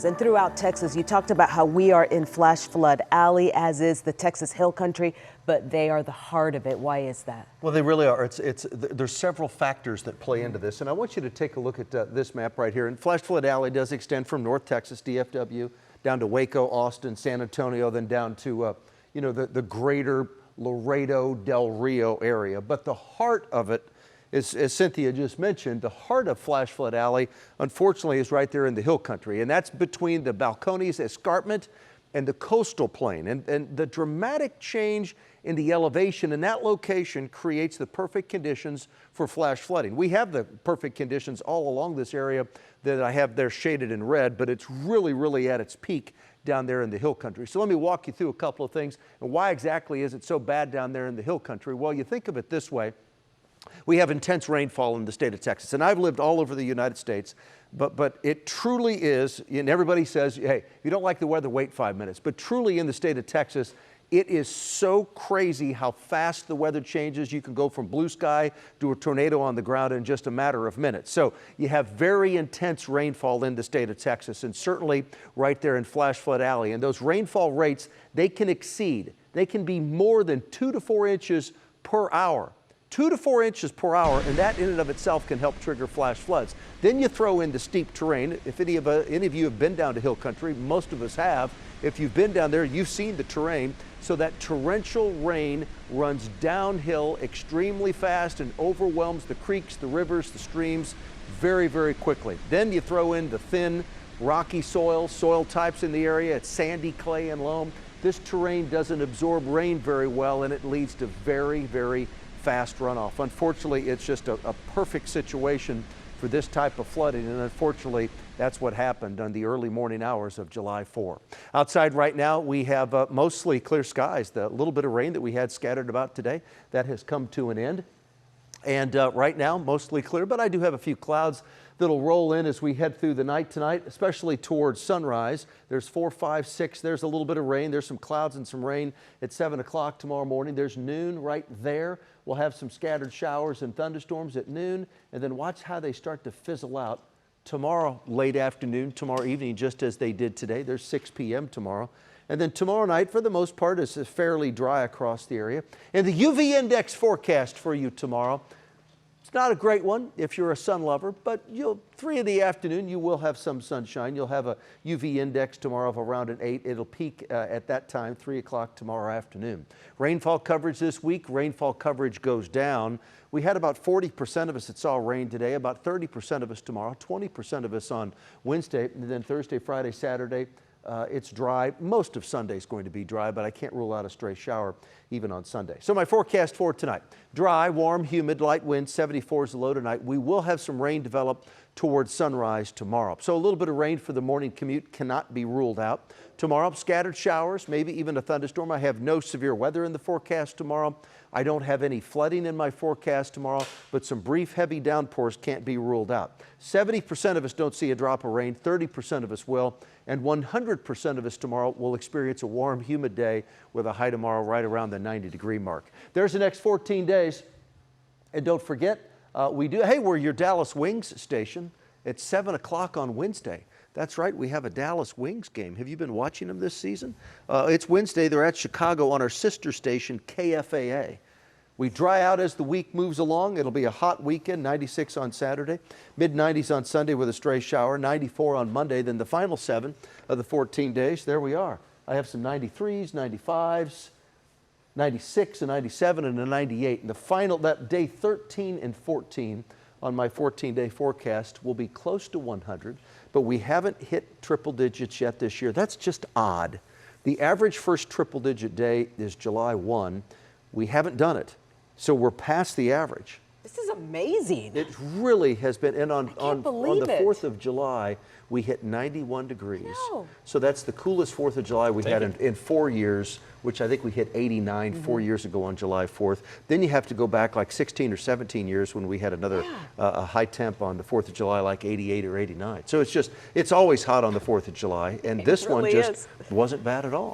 And throughout Texas, you talked about how we are in flash flood alley, as is the Texas Hill Country, but they are the heart of it. Why is that? Well, they really are. There's several factors that play into this, and I want you to take a look at this map right here. And flash flood alley does extend from North Texas, DFW, down to Waco, Austin, San Antonio, then down to the greater Laredo, Del Rio area. But the heart of it is, as Cynthia just mentioned, the heart of flash flood alley, unfortunately, is right there in the hill country, and that's between the Balcones escarpment and the coastal plain. And the dramatic change in the elevation in that location creates the perfect conditions for flash flooding. We have the perfect conditions all along this area that I have there shaded in red, but it's really at its peak down there in the hill country. So let me walk you through a couple of things. And why exactly is it so bad down there in the hill country? Well, you think of it this way. We have intense rainfall in the state of Texas, and I've lived all over the United States, but it truly is, and everybody says, hey, if you don't like the weather, wait 5 minutes. But truly in the state of Texas, it is so crazy how fast the weather changes. You can go from blue sky to a tornado on the ground in just a matter of minutes. So you have very intense rainfall in the state of Texas, and certainly right there in flash flood alley. And those rainfall rates, they can be more than 2 to 4 inches per hour. 2 to 4 inches per hour, and that in and of itself can help trigger flash floods. Then you throw in the steep terrain. If any of you have been down to hill country, most of us have. If you've been down there, you've seen the terrain. So that torrential rain runs downhill extremely fast and overwhelms the creeks, the rivers, the streams very quickly. Then you throw in the thin, rocky soil types in the area. It's sandy, clay, and loam. This terrain doesn't absorb rain very well, and it leads to very fast runoff. Unfortunately, it's just a perfect situation for this type of flooding, and unfortunately, that's what happened on the early morning hours of July 4. Outside right now, we have mostly clear skies. The little bit of rain that we had scattered about today, that has come to an end. And right now, mostly clear, but I do have a few clouds that'll roll in as we head through the night tonight, especially towards sunrise. There's 4, 5, 6. There's a little bit of rain. There's some clouds and some rain at 7 o'clock tomorrow morning. There's noon right there. We'll have some scattered showers and thunderstorms at noon, and then watch how they start to fizzle out tomorrow late afternoon, tomorrow evening, just as they did today. There's 6 p.m. tomorrow. And then tomorrow night, for the most part, is fairly dry across the area. And the UV index forecast for you tomorrow, it's not a great one if you're a sun lover, but 3 in the afternoon, you will have some sunshine. You'll have a UV index tomorrow of around an 8. It'll peak at that time, 3 o'clock tomorrow afternoon. Rainfall coverage this week, rainfall coverage goes down. We had about 40% of us that saw rain today, about 30% of us tomorrow, 20% of us on Wednesday, and then Thursday, Friday, Saturday, it's dry. Most of Sunday is going to be dry, but I can't rule out a stray shower even on Sunday. So my forecast for tonight: dry, warm, humid, light winds, 74 is the low tonight. We will have some rain develop towards sunrise tomorrow. So a little bit of rain for the morning commute cannot be ruled out. Tomorrow, scattered showers, maybe even a thunderstorm. I have no severe weather in the forecast tomorrow. I don't have any flooding in my forecast tomorrow, but some brief heavy downpours can't be ruled out. 70% of us don't see a drop of rain, 30% of us will, and 100% of us tomorrow will experience a warm, humid day with a high tomorrow right around the 90-degree mark. There's the next 14 days. And don't forget, we're your Dallas Wings station at 7 o'clock on Wednesday. That's right, we have a Dallas Wings game. Have you been watching them this season? It's Wednesday. They're at Chicago on our sister station, KFAA. We dry out as the week moves along. It'll be a hot weekend, 96 on Saturday, mid-90s on Sunday with a stray shower, 94 on Monday, then the final 7 of the 14 days. There we are. I have some 93s, 95s, 96, a 97, and a 98. And the final, that day 13 and 14 on my 14-day forecast will be close to 100, but we haven't hit triple digits yet this year. That's just odd. The average first triple-digit day is July 1. We haven't done it, so we're past the average. This is amazing. It really has been, and on the 4th of July, we hit 91 degrees. No. So that's the coolest 4th of July we had in 4 years, which I think we hit 89 4 years ago on July 4th. Then you have to go back like 16 or 17 years when we had another a high temp on the 4th of July, like 88 or 89. So it's always hot on the 4th of July, and this one just wasn't bad at all.